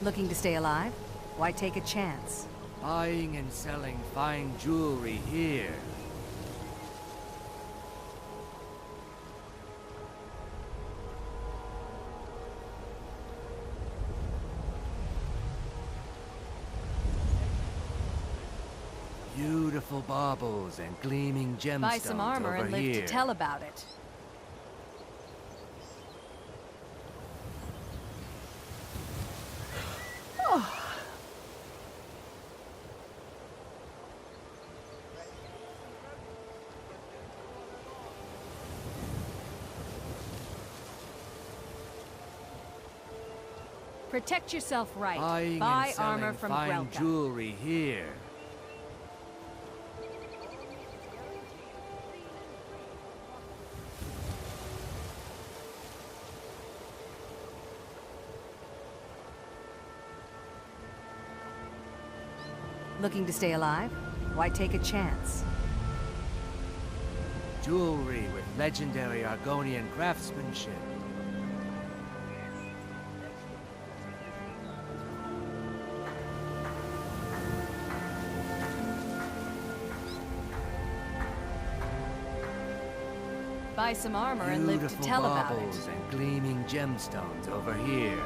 Looking to stay alive? Why take a chance? Buying and selling fine jewelry here. Beautiful baubles and gleaming gemstones Buy some armor over and live here. to tell about it. Protect yourself right. Buying Buy and selling armor from fine Grelka. jewelry here. Looking to stay alive? Why take a chance? Jewelry with legendary Argonian craftsmanship. Buy some armor and live to Beautiful tell about baubles it. and gleaming gemstones over here.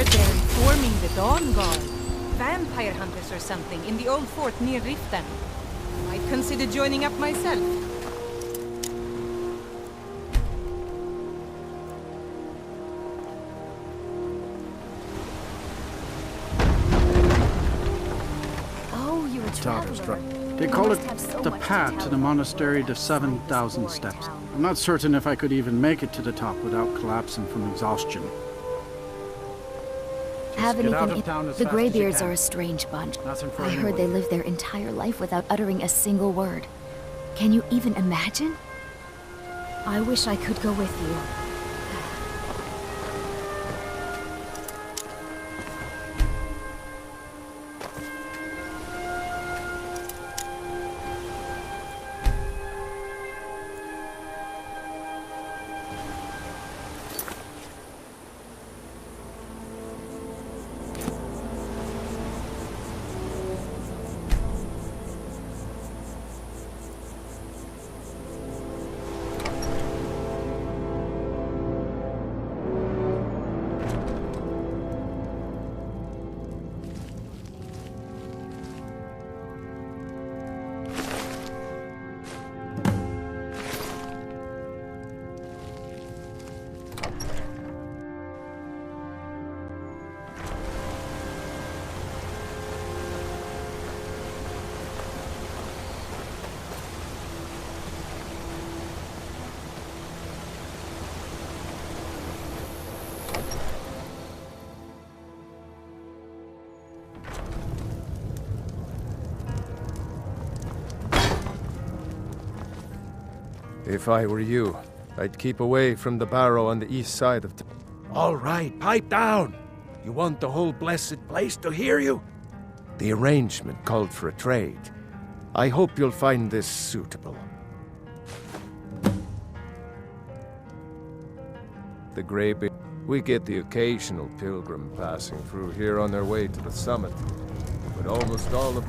heard they're reforming the Dawn Guard. Vampire hunters or something in the old fort near Riften. Might consider joining up myself. Oh, you're a traveler. They call it the path to the monastery to 7,000 steps. I'm not certain if I could even make it to the top without collapsing from exhaustion. The Greybeards are a strange bunch. I heard they live their entire life without uttering a single word. Can you even imagine? I wish I could go with you. If I were you, I'd keep away from the barrow on the east side of town. All right, pipe down. You want the whole blessed place to hear you? The arrangement called for a trade. I hope you'll find this suitable. The Greybeard. We get the occasional pilgrim passing through here on their way to the summit, but almost all of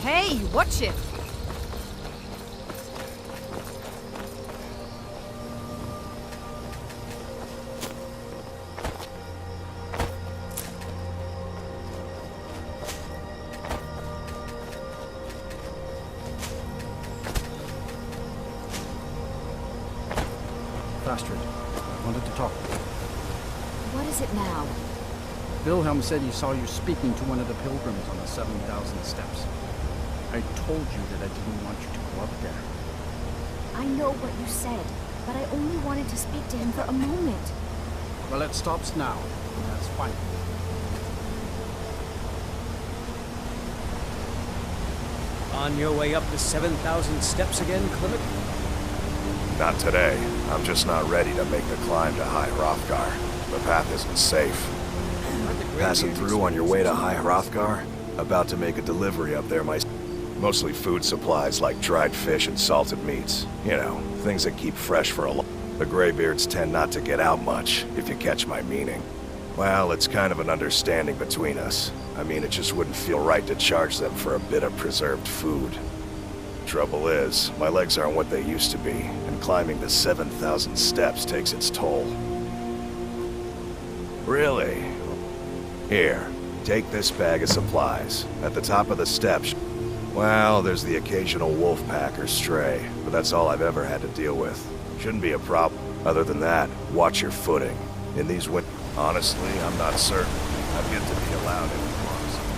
Hey, watch it! Astrid, I wanted to talk with you. What is it now? Wilhelm said he saw you speaking to one of the pilgrims on the 7,000 steps. I told you that I didn't want you to go up there. I know what you said, but I only wanted to speak to him for a moment. Well, it stops now, and that's fine. On your way up the 7,000 steps again, Clement? Not today. I'm just not ready to make the climb to High Hrothgar. The path isn't safe. Passing through on your way to High Hrothgar? About to make a delivery up there myself. Mostly food supplies like dried fish and salted meats. You know, things that keep fresh for a long... The Greybeards tend not to get out much, if you catch my meaning. Well, it's kind of an understanding between us. I mean, it just wouldn't feel right to charge them for a bit of preserved food. Trouble is, my legs aren't what they used to be, and climbing the 7,000 steps takes its toll. Really? Here, take this bag of supplies. At the top of the steps, well, there's the occasional wolf pack or stray, but that's all I've ever had to deal with. Shouldn't be a problem. Other than that, watch your footing. In these honestly, I'm not certain. I've yet to be allowed any once.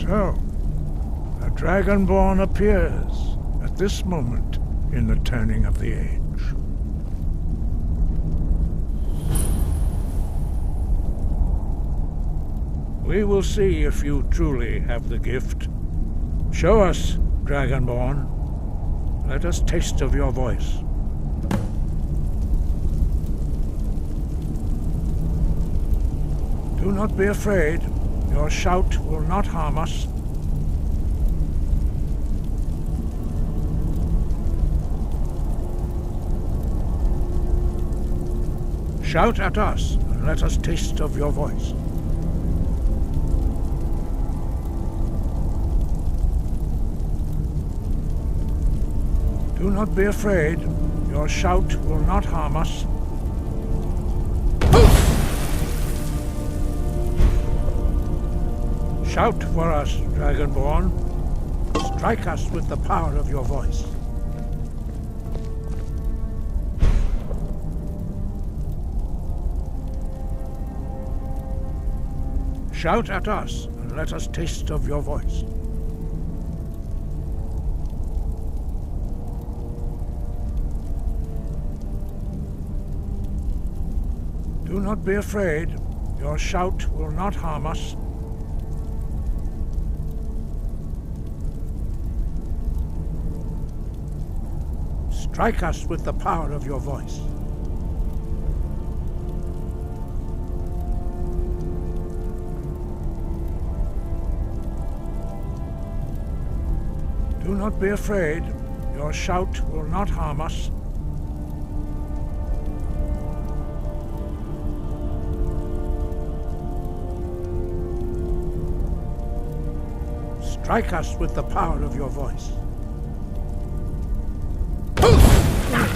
So, a Dragonborn appears at this moment in the turning of the age. We will see if you truly have the gift. Show us, Dragonborn. Let us taste of your voice. Do not be afraid. Your shout will not harm us. Shout at us, and let us taste of your voice. Do not be afraid. Your shout will not harm us. Shout for us, Dragonborn. Strike us with the power of your voice. Shout at us, and let us taste of your voice. Do not be afraid. Your shout will not harm us. Strike us with the power of your voice. Do not be afraid. Your shout will not harm us. Strike us with the power of your voice.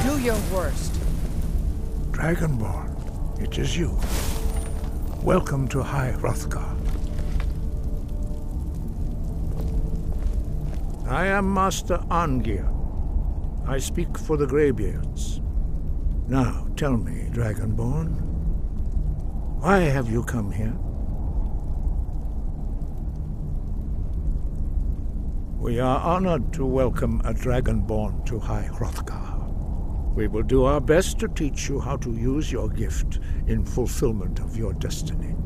Do your worst. Dragonborn, it is you. Welcome to High Hrothgar. I am Master Arngeir. I speak for the Greybeards. Now, tell me, Dragonborn, why have you come here? We are honored to welcome a Dragonborn to High Hrothgar. We will do our best to teach you how to use your gift in fulfillment of your destiny.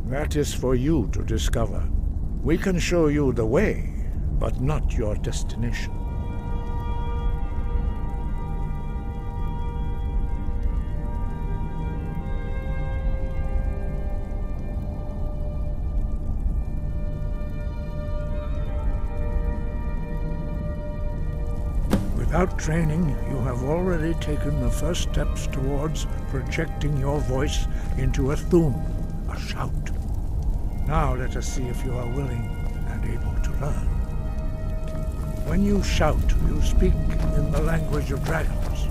That is for you to discover. We can show you the way, but not your destination. Without training, you have already taken the first steps towards projecting your voice into a thum, a shout. Now let us see if you are willing and able to learn. When you shout, you speak in the language of dragons.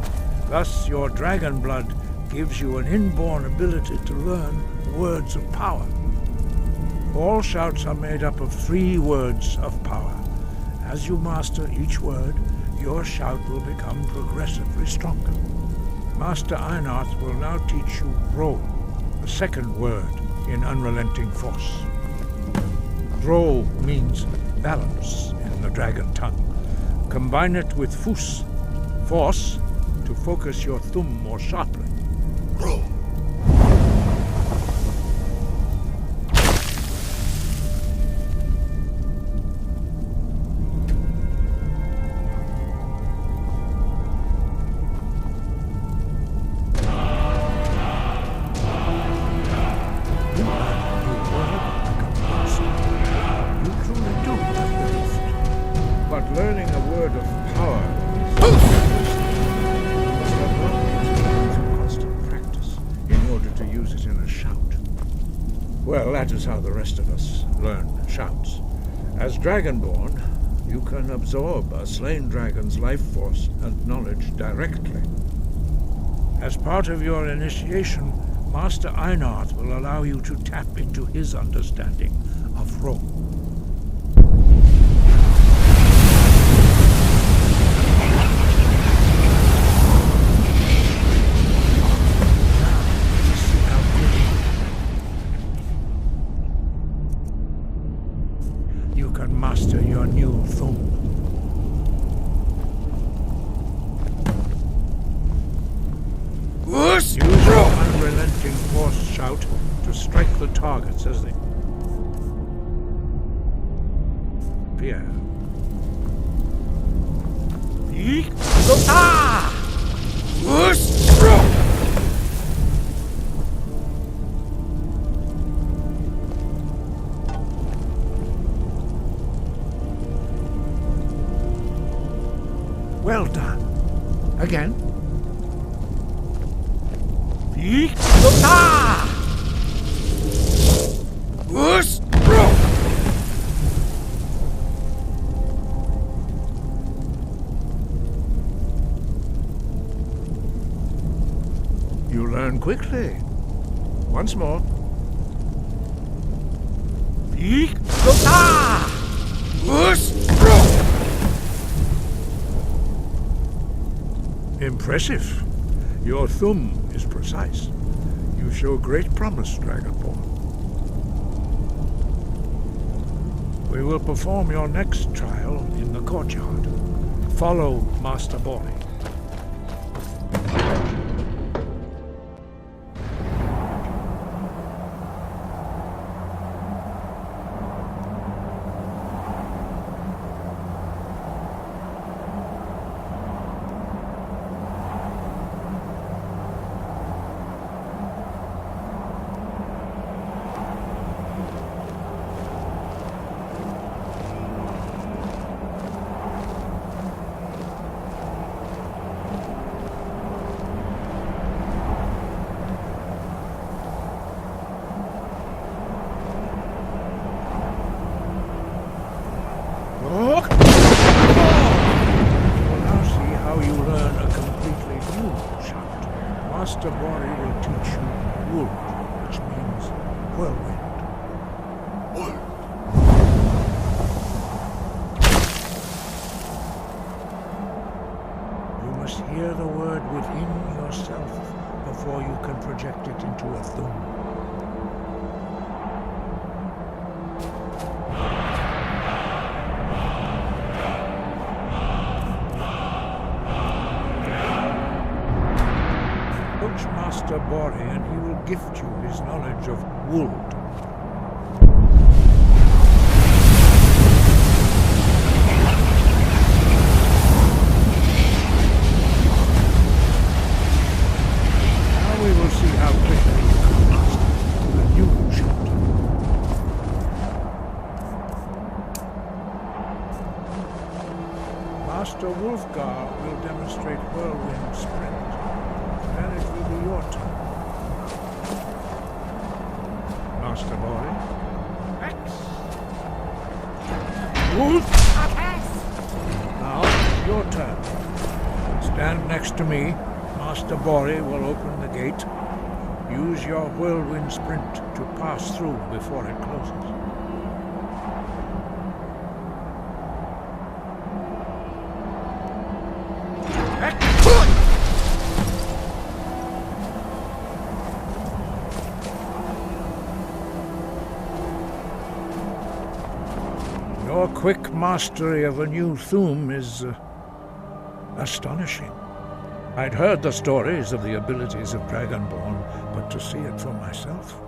Thus, your dragon blood gives you an inborn ability to learn words of power. All shouts are made up of 3 words of power. As you master each word, your shout will become progressively stronger. Master Einarth will now teach you Ro, the second word in Unrelenting Force. Ro means balance in the dragon tongue. Combine it with Fus, force, to focus your thumb more sharply. Ro. Learning a word of power must have long experience and constant practice in order to use it in a shout. Well, that is how the rest of us learn shouts. As Dragonborn, you can absorb a slain dragon's life force and knowledge directly. As part of your initiation, Master Einarth will allow you to tap into his understanding of Ro. force shout to strike the targets as they appear. Well done. Again. You learn quickly. Once more. Impressive. Your thumb is precise. You show great promise, Dragonborn. We will perform your next trial in the courtyard. Follow Master Bori. Master Bori will teach you Wood, which means whirlwind. You must hear the word within yourself before you can project it into a thumb. Master Bori, and he will gift you his knowledge of wood. Now we will see how quickly you can master a new shot. Master Wolfgar will demonstrate whirlwind sprint. Then it will be your turn. Master Bori. X. Wolf. Now, your turn. Stand next to me. Master Bori will open the gate. Use your whirlwind sprint to pass through before it closes. Your quick mastery of a new thum is astonishing. I'd heard the stories of the abilities of Dragonborn, but to see it for myself?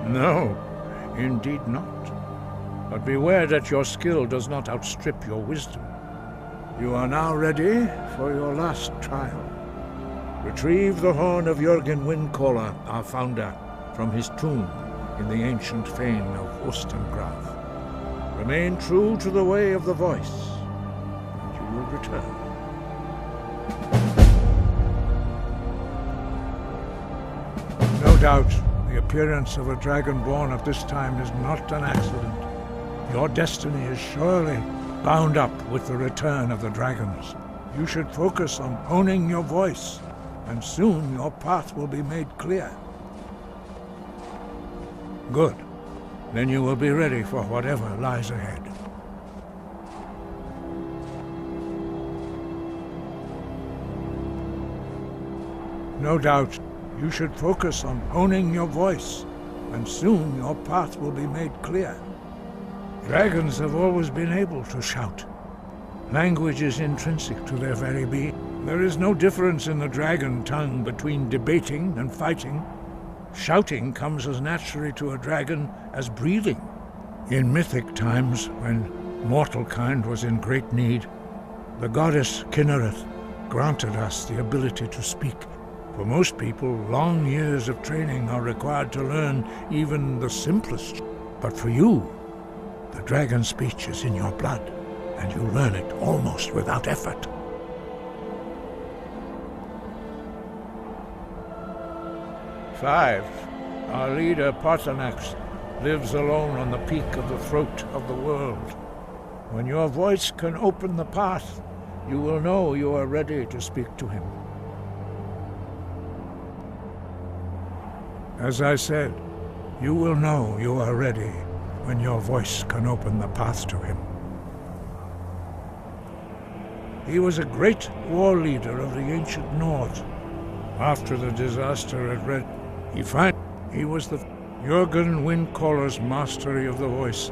No, indeed not. But beware that your skill does not outstrip your wisdom. You are now ready for your last trial. Retrieve the horn of Jürgen Windcaller, our founder, from his tomb in the ancient fane of Ustengrav. Remain true to the way of the voice, and you will return. No doubt, the appearance of a Dragonborn at this time is not an accident. Your destiny is surely bound up with the return of the dragons. You should focus on honing your voice, and soon your path will be made clear. Good. Then you will be ready for whatever lies ahead. No doubt, you should focus on honing your voice, and soon your path will be made clear. Dragons have always been able to shout. Language is intrinsic to their very being. There is no difference in the dragon tongue between debating and fighting. Shouting comes as naturally to a dragon as breathing. In mythic times, when mortal kind was in great need, the goddess Kinnereth granted us the ability to speak. For most people, long years of training are required to learn even the simplest. But for you, the dragon speech is in your blood, and you learn it almost without effort. Five, our leader Parthenax lives alone on the peak of the throat of the world. When your voice can open the path, you will know you are ready to speak to him. As I said, you will know you are ready when your voice can open the path to him. He was a great war leader of the ancient Nords. After the disaster at Red, he was the Jürgen Windcaller's mastery of the voice.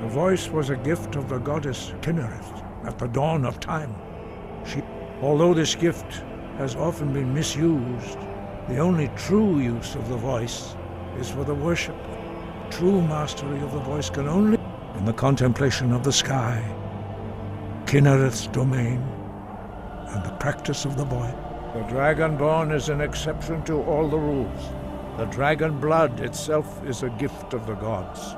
The voice was a gift of the goddess Kinnereth at the dawn of time. Although this gift has often been misused, the only true use of the voice is for the worship. True mastery of the voice can only in the contemplation of the sky, Kinnereth's domain, and the practice of the voice. The Dragonborn is an exception to all the rules. The dragon blood itself is a gift of the gods.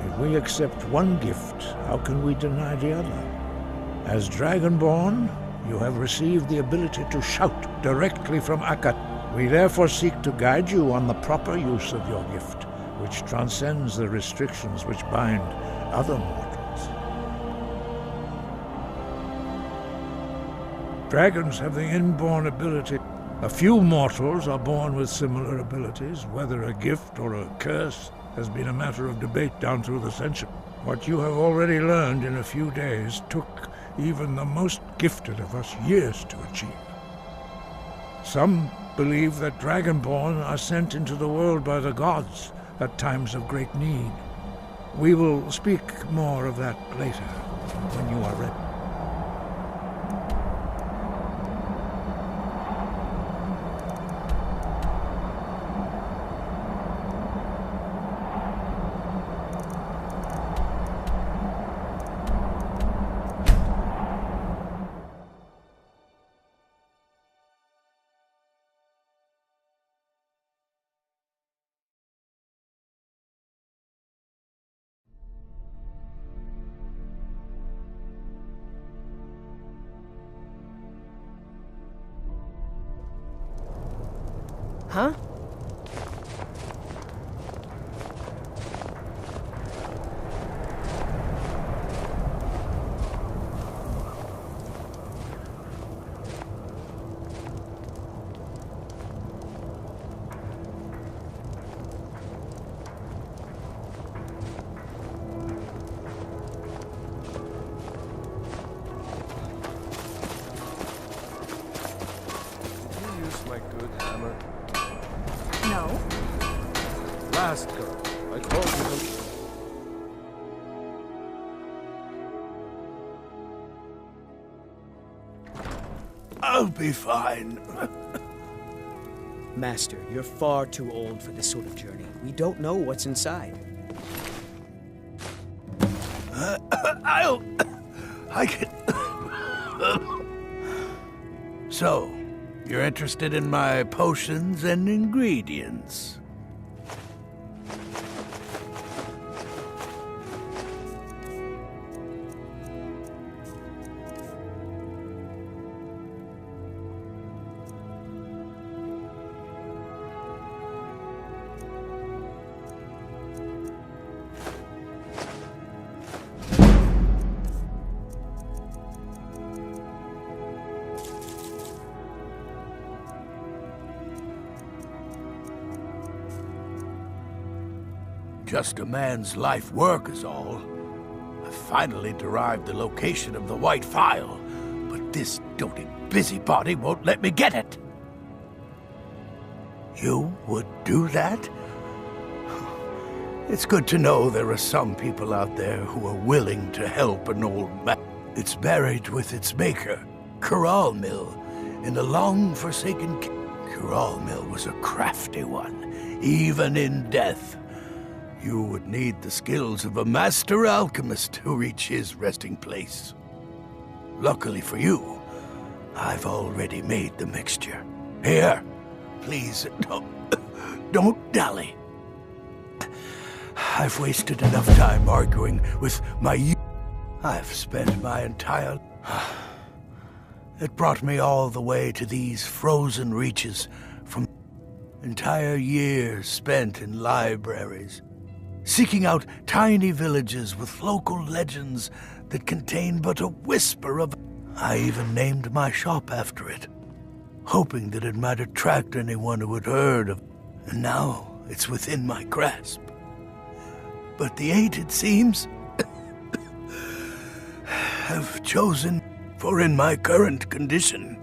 If we accept one gift, how can we deny the other? As Dragonborn, you have received the ability to shout directly from Akat. We therefore seek to guide you on the proper use of your gift, which transcends the restrictions which bind other mortals. Dragons have the inborn ability. A few mortals are born with similar abilities. Whether a gift or a curse has been a matter of debate down through the centuries. What you have already learned in a few days took even the most gifted of us years to achieve. Some believe that Dragonborn are sent into the world by the gods at times of great need. We will speak more of that later, when you are ready. Huh? My good hammer. No. Last girl, I told you to... I'll be fine. Master, you're far too old for this sort of journey. We don't know what's inside. I can... So, you're interested in my potions and ingredients? Just a man's life work is all. I finally derived the location of the White Phial, but this doting busybody won't let me get it. You would do that? It's good to know there are some people out there who are willing to help an old man. It's buried with its maker, Corral Mill, in a long-forsaken Curawl Mill was a crafty one, even in death. You would need the skills of a master alchemist to reach his resting place. Luckily for you, I've already made the mixture. Here, please, don't dally. I've wasted enough time arguing with my I've spent my entire... It brought me all the way to these frozen reaches from entire years spent in libraries, seeking out tiny villages with local legends that contain but a whisper of... I even named my shop after it, hoping that it might attract anyone who had heard of... And now it's within my grasp. But the eight, it seems, have chosen... For in my current condition,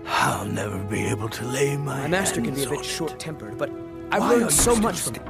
I'll never be able to lay my master can be a bit short-tempered, but I've learned so much from him.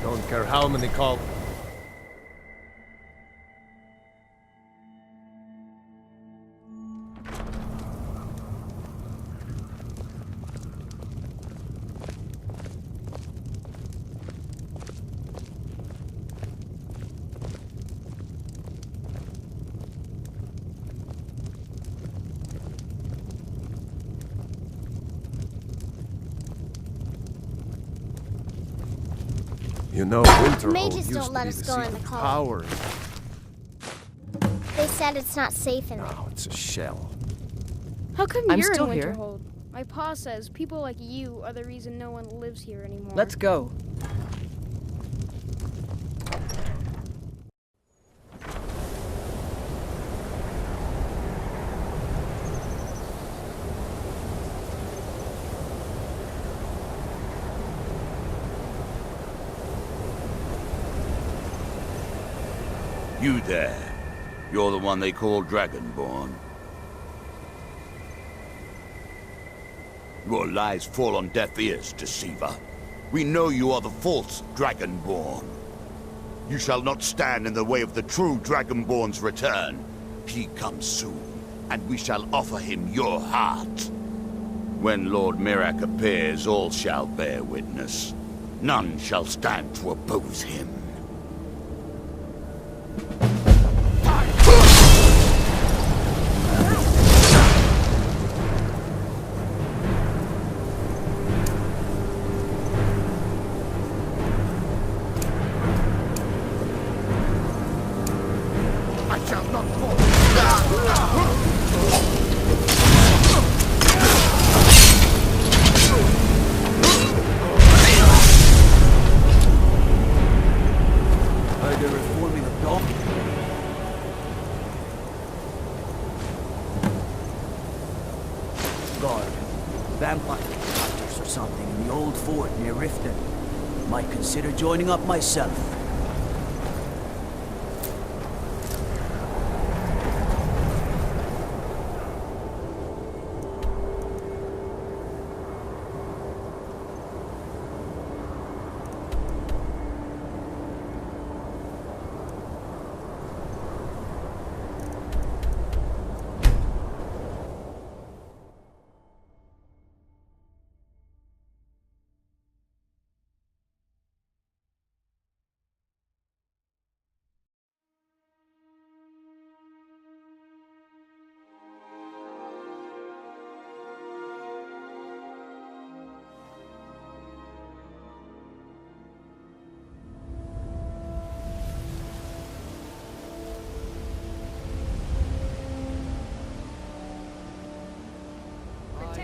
Don't care how many call. You know, Winterhold Mages used don't to let be us the go seat in the of cult. power. They said it's not safe in there. Now it's a shell. How come I'm you're still in here. Winterhold? My pa says people like you are the reason no one lives here anymore. Let's go. You there. You're the one they call Dragonborn. Your lies fall on deaf ears, deceiver. We know you are the false Dragonborn. You shall not stand in the way of the true Dragonborn's return. He comes soon, and we shall offer him your heart. When Lord Mirak appears, all shall bear witness. None shall stand to oppose him. Might consider joining up myself.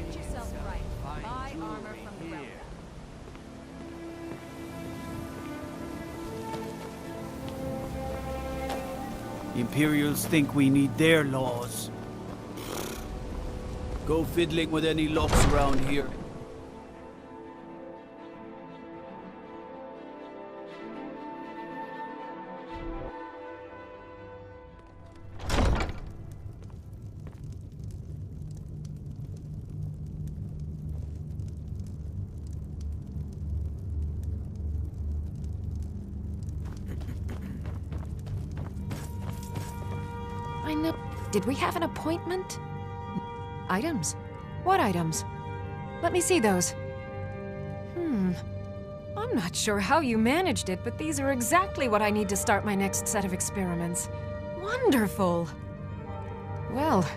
Get yourself right. Buy armor from the realm. Imperials think we need their laws. Go fiddling with any locks around here. I know. Did we have an appointment? Items? What items? Let me see those. I'm not sure how you managed it, but these are exactly what I need to start my next set of experiments. Wonderful! Well,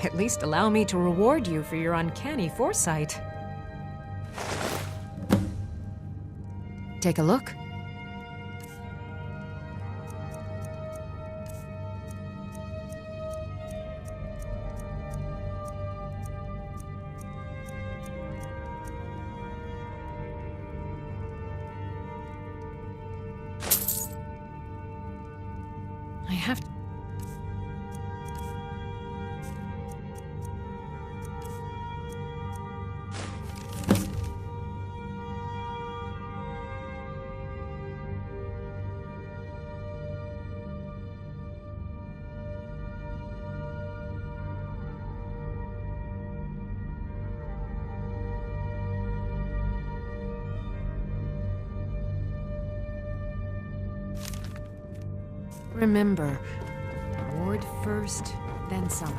at least allow me to reward you for your uncanny foresight. Take a look. I have to... Remember, ward first, then summon.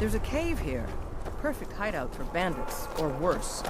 There's a cave here. Perfect hideout for bandits, or worse.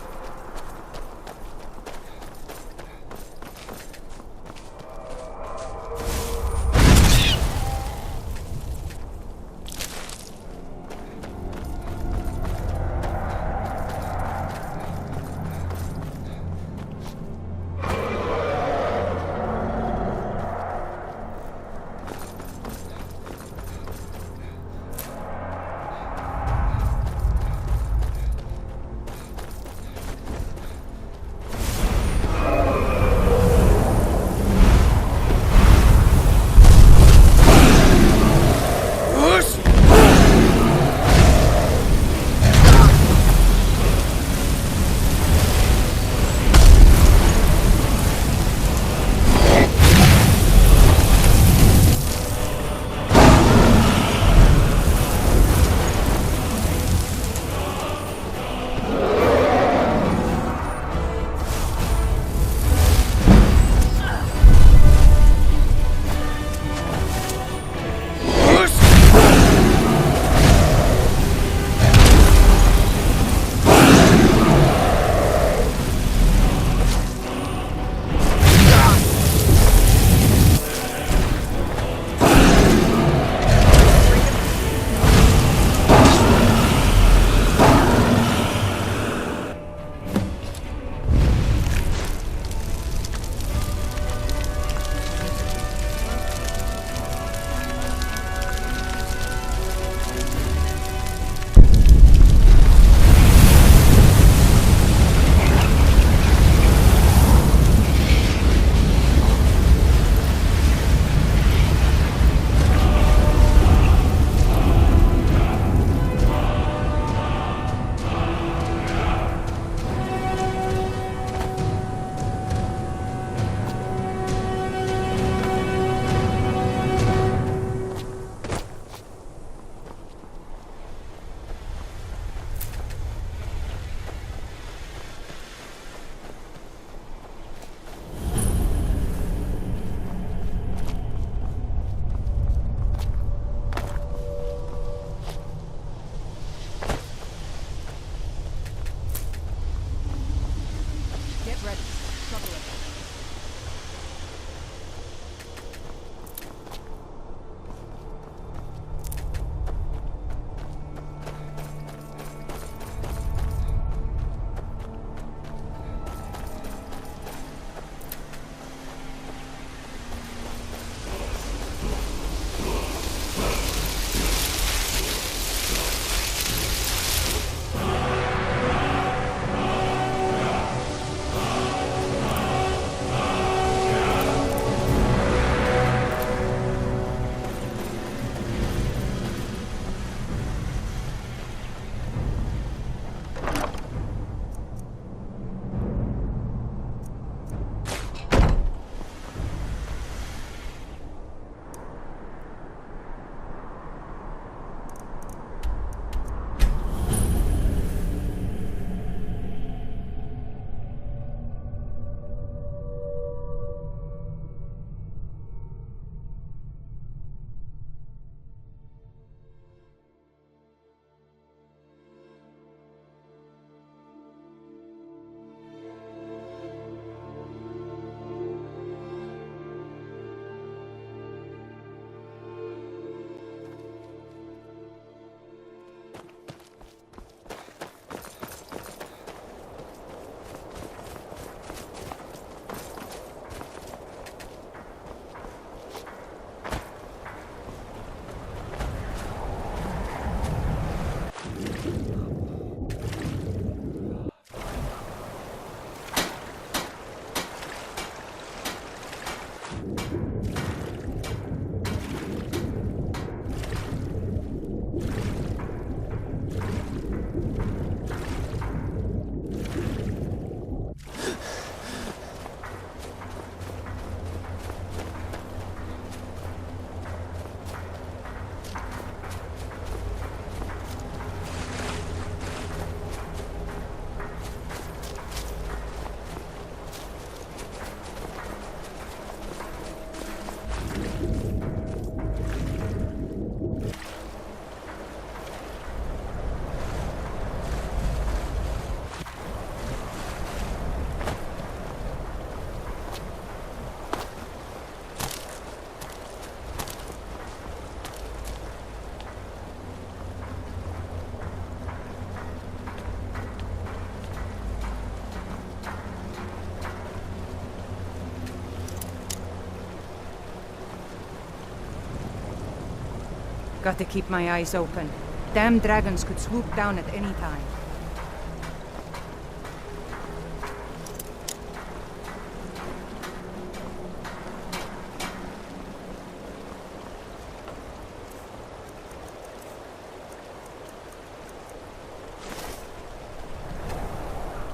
Got to keep my eyes open. Damn dragons could swoop down at any time.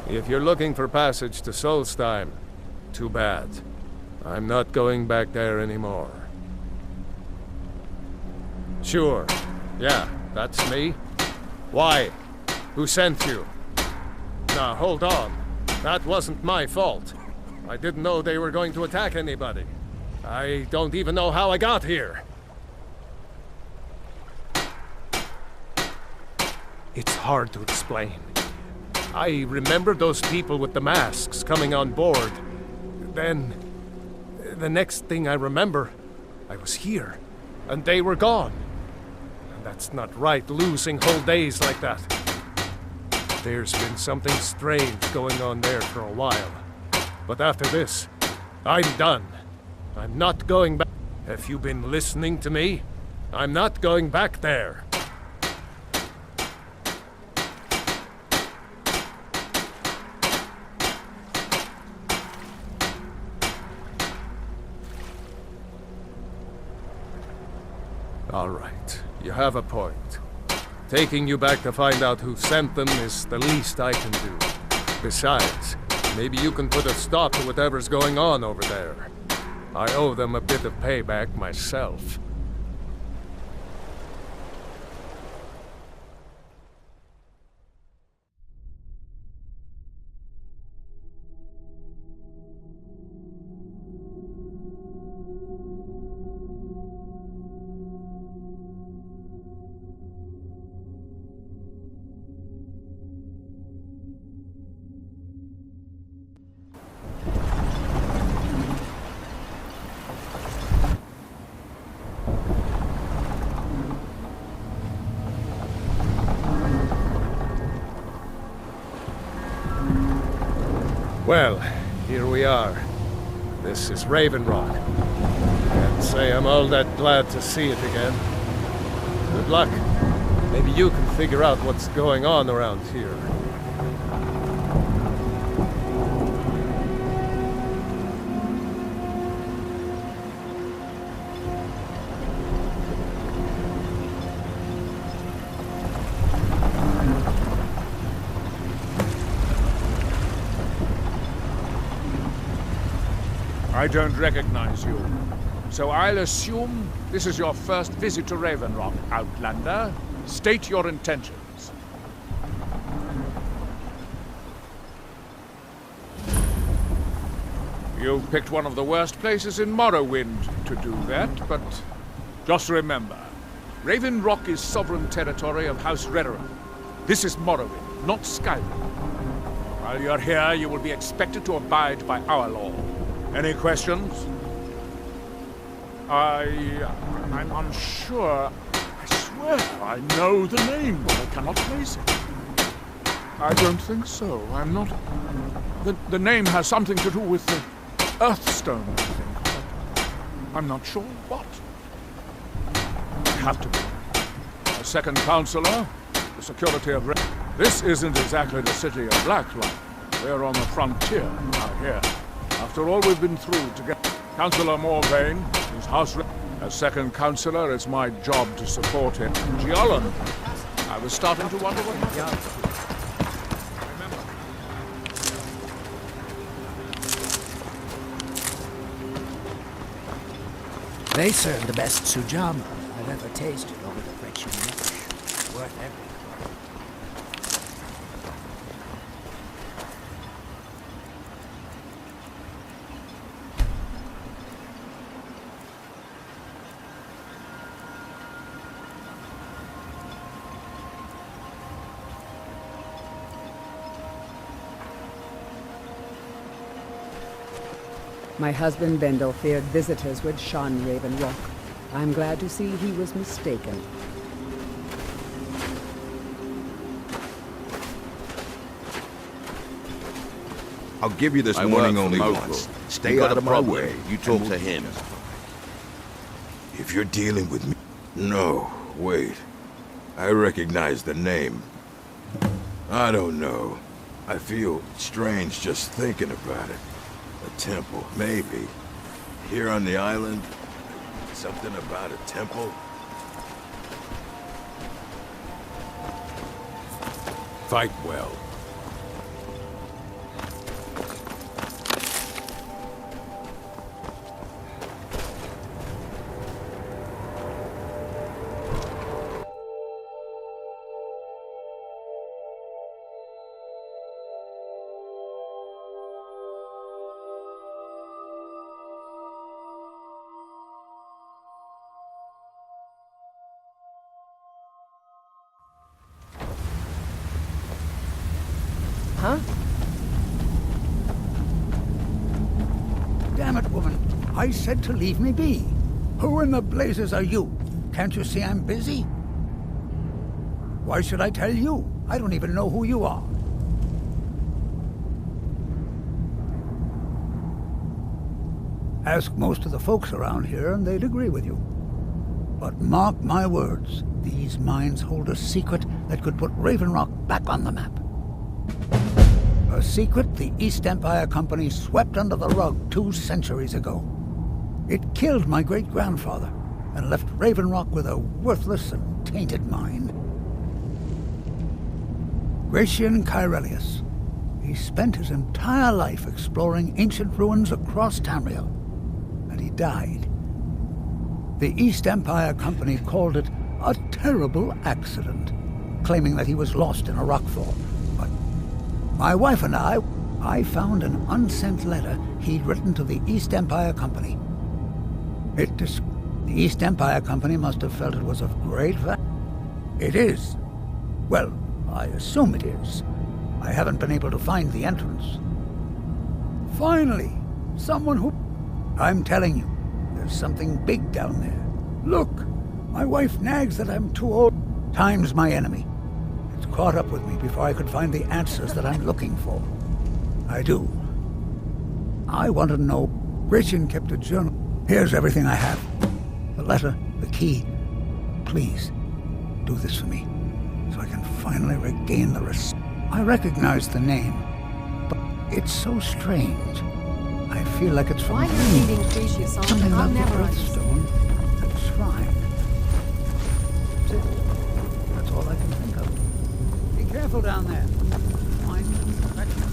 If you're looking for passage to Solstheim, too bad. I'm not going back there anymore. Sure. Yeah, that's me. Why? Who sent you? Now, hold on. That wasn't my fault. I didn't know they were going to attack anybody. I don't even know how I got here. It's hard to explain. I remember those people with the masks coming on board. Then, the next thing I remember, I was here, and they were gone. And that's not right, losing whole days like that. There's been something strange going on there for a while. But after this, I'm done. I'm not going back. Have you been listening to me? I'm not going back there. All right, you have a point. Taking you back to find out who sent them is the least I can do. Besides, maybe you can put a stop to whatever's going on over there. I owe them a bit of payback myself. Well, here we are. This is Raven Rock. Can't say I'm all that glad to see it again. Good luck. Maybe you can figure out what's going on around here. I don't recognize you. So I'll assume this is your first visit to Raven Rock, Outlander. State your intentions. You've picked one of the worst places in Morrowind to do that, but just remember, Raven Rock is sovereign territory of House Redoran. This is Morrowind, not Skyrim. While you're here, you will be expected to abide by our law. Any questions? I'm unsure. I swear I know the name, but I cannot place it. I don't think so. I'm not... The name has something to do with the Earthstone, I think. But I'm not sure what. I have to be. A second counselor, the security of... This isn't exactly the city of Blacklight. We're on the frontier out here. After all we've been through together, Councillor Morvain is house. As second councillor, it's my job to support him. Giollan, I was starting to wonder what happened. They serve the best sujama I've ever tasted over the Friction Marsh. Worth every. My husband Bendel feared visitors would shun Raven Rock. I'm glad to see he was mistaken. I'll give you this warning only once. Stay out of my way. You talk to him. If you're dealing with me... No. wait. I recognize the name. I don't know. I feel strange just thinking about it. A temple, maybe. Here on the island, something about a temple. Fight well. Huh? Damn it, woman. I said to leave me be. Who in the blazes are you? Can't you see I'm busy? Why should I tell you? I don't even know who you are. Ask most of the folks around here and they'd agree with you. But mark my words, these mines hold a secret that could put Raven Rock back on the map. A secret the East Empire Company swept under the rug 2 centuries ago. It killed my great-grandfather and left Raven Rock with a worthless and tainted mine. Gratian Kyrelius. He spent his entire life exploring ancient ruins across Tamriel, and he died. The East Empire Company called it a terrible accident, claiming that he was lost in a rockfall. But my wife and I found an unsent letter he'd written to the East Empire Company. The East Empire Company must have felt it was of great value. It is. Well, I assume it is. I haven't been able to find the entrance. Finally, someone who... I'm telling you, there's something big down there. Look, my wife nags that I'm too old. Time's my enemy. It's caught up with me before I could find the answers that I'm looking for. I do. I want to know... Gratian kept a journal. Here's everything I have. The letter, the key. Please, do this for me, so I can finally regain the respect. I recognize the name, but it's so strange. I feel like it's from Why you're leaving Precious on? something I'll about the never Earthstone and the shrine. That's it. That's all I can think of. Be careful down there. Find perfection.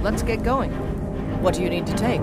Let's get going. What do you need to take?